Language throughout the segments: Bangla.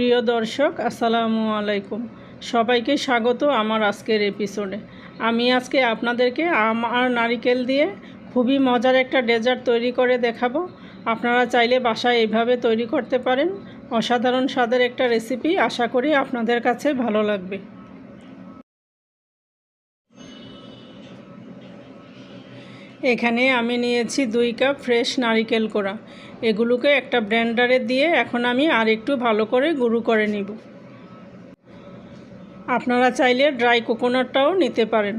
প্রিয় দর্শক আসসালামু আলাইকুম, সবাইকে স্বাগত আমার আজকের এপিসোডে। আমি আজকে আপনাদেরকে আম আর নারিকেল দিয়ে খুবই মজার একটা ডেজার্ট তৈরি করে দেখাবো। আপনারা চাইলে বাসায় এইভাবে তৈরি করতে পারেন। অসাধারণ স্বাদের একটা রেসিপি, আশা করি আপনাদের কাছে ভালো লাগবে। এখানে আমি নিয়েছি 2 কাপ ফ্রেশ নারিকেল কোড়া। এগুলোকে একটা ব্লেন্ডারে দিয়ে এখন আমি আর একটু ভালো করে গুঁড়ো করে নিব। আপনারা চাইলে ড্রাই কোকোনাটটাও নিতে পারেন,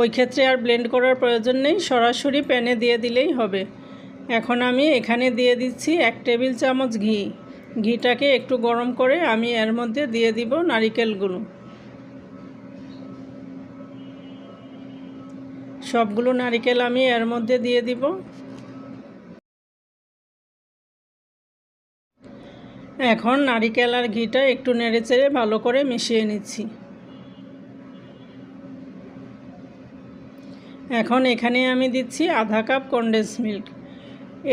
ওই ক্ষেত্রে আর ব্লেন্ড করার প্রয়োজন নেই, সরাসরি প্যানে দিয়ে দিলেই হবে। এখন আমি এখানে দিয়ে দিচ্ছি 1 টেবিল চামচ ঘি। ঘিটাকে একটু গরম করে আমি এর মধ্যে দিয়ে দিব নারিকেলগুলো। সবগুলো নারিকেল আমি এর মধ্যে দিয়ে দিব। এখন নারিকেল আর ঘিটা একটু নেড়েচেড়ে ভালো করে মিশিয়ে নিচ্ছি। এখন এখানে আমি দিচ্ছি আধা কাপ কনডেন্স মিল্ক।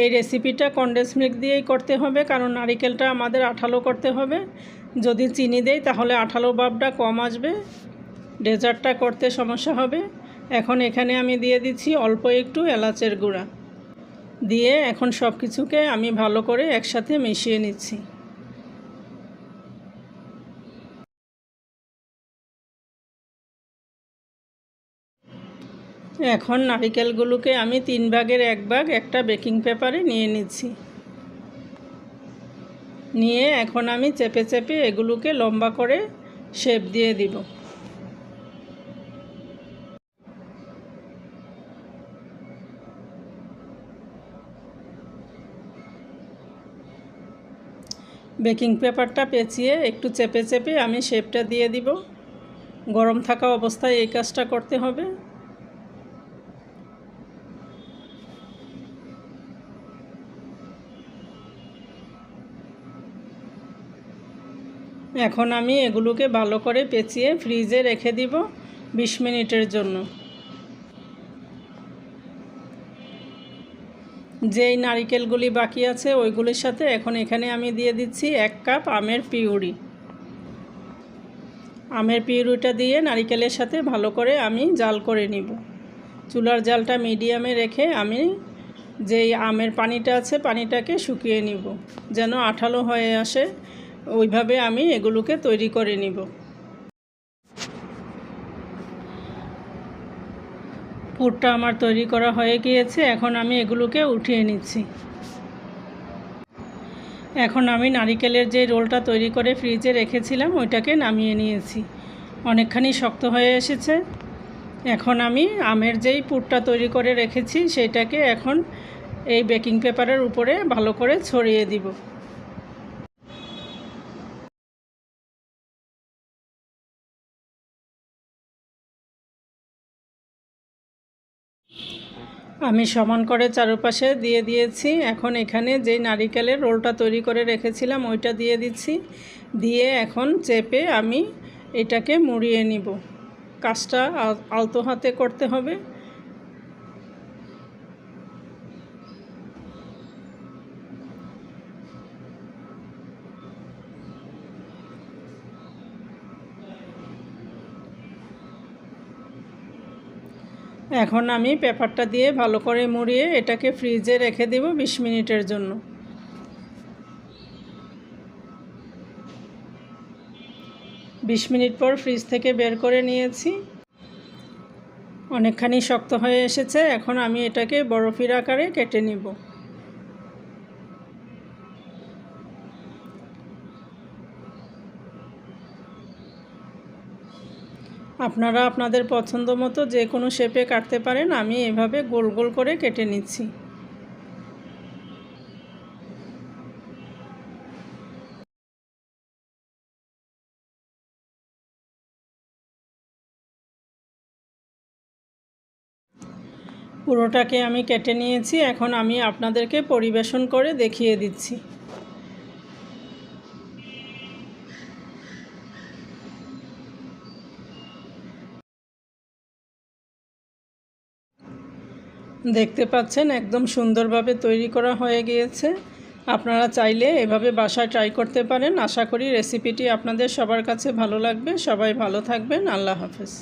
এই রেসিপিটা কনডেন্স মিল্ক দিয়েই করতে হবে, কারণ নারিকেলটা আমাদের আঠালো করতে হবে। যদি চিনি দেই তাহলে আঠালো ভাবটা কম আসবে, ডেজার্টটা করতে সমস্যা হবে। এখন এখানে আমি দিয়ে দিচ্ছি অল্প একটু এলাচের গুঁড়া দিয়ে এখন সব কিছুকে আমি ভালো করে একসাথে মিশিয়ে নিচ্ছি। এখন নারিকেলগুলোকে আমি 3 ভাগের 1 ভাগ একটা বেকিং পেপারে নিয়ে নিচ্ছি। নিয়ে এখন আমি চেপে চেপে এগুলোকে লম্বা করে শেপ দিয়ে দিব। বেকিং পেপারটা পেঁচিয়ে একটু চেপে চেপে আমি শেপটা দিয়ে দিব। গরম থাকা অবস্থায় এই কাজটা করতে হবে। এখন আমি এগুলোকে ভালো করে পেঁচিয়ে ফ্রিজে রেখে দিব 20 মিনিটের জন্য। যেই নারিকেলগুলি বাকি আছে ওইগুলির সাথে এখন এখানে আমি দিয়ে দিচ্ছি 1 কাপ আমের পিউরি। আমের পিউরিটা দিয়ে নারিকেলের সাথে ভালো করে আমি জাল করে নিব। চুলার জালটা মিডিয়ামে রেখে আমি যেই আমের পানিটা আছে পানিটাকে শুকিয়ে নিব, যেন আঠালো হয়ে আসে। ওইভাবে আমি এগুলোকে তৈরি করে নিব। পুরটা আমার তৈরি করা হয়ে গিয়েছে, এখন আমি এগুলোকে উঠিয়ে নিচ্ছি। এখন আমি নারিকেলের যে রোলটা তৈরি করে ফ্রিজে রেখেছিলাম ওইটাকে নামিয়ে নিয়েছি। অনেকখানি শক্ত হয়ে এসেছে। এখন আমি আমের যেই পুরটা তৈরি করে রেখেছি সেটাকে এখন এই বেকিং পেপারের উপরে ভালো করে ছড়িয়ে দিব। আমি সমান করে চারপাশে দিয়ে দিয়েছি। এখন এখানে যেই নারিকেলের রোলটা তৈরি করে রেখেছিলাম ওইটা দিয়ে দিচ্ছি। দিয়ে এখন চেপে আমি এটাকে মুড়িয়ে নিব। কাজটা আলতো হাতে করতে হবে। এখন আমি পেপারটা দিয়ে ভালো করে মুড়িয়ে এটাকে ফ্রিজে রেখে দেব 20 মিনিটের জন্য। 20 মিনিট পর ফ্রিজ থেকে বের করে নিয়েছি। অনেকখানি শক্ত হয়ে এসেছে। এখন আমি এটাকে বরফির আকারে কেটে নিব। আপনারা আপনাদের পছন্দ মতো যে কোনো শেপে কাটতে পারেন। আমি এভাবে গোল গোল করে কেটে নিচ্ছি। পুরোটাকে আমি কেটে নিয়েছি। এখন আমি আপনাদেরকে পরিবেশন করে দেখিয়ে দিচ্ছি। দেখতে পাচ্ছেন একদম সুন্দরভাবে তৈরি করা হয়ে গিয়েছে। আপনারা চাইলে এভাবে বাসায় ট্রাই করতে পারেন। আশা করি রেসিপিটি আপনাদের সবার কাছে ভালো লাগবে। সবাই ভালো থাকবেন। আল্লাহ হাফেজ।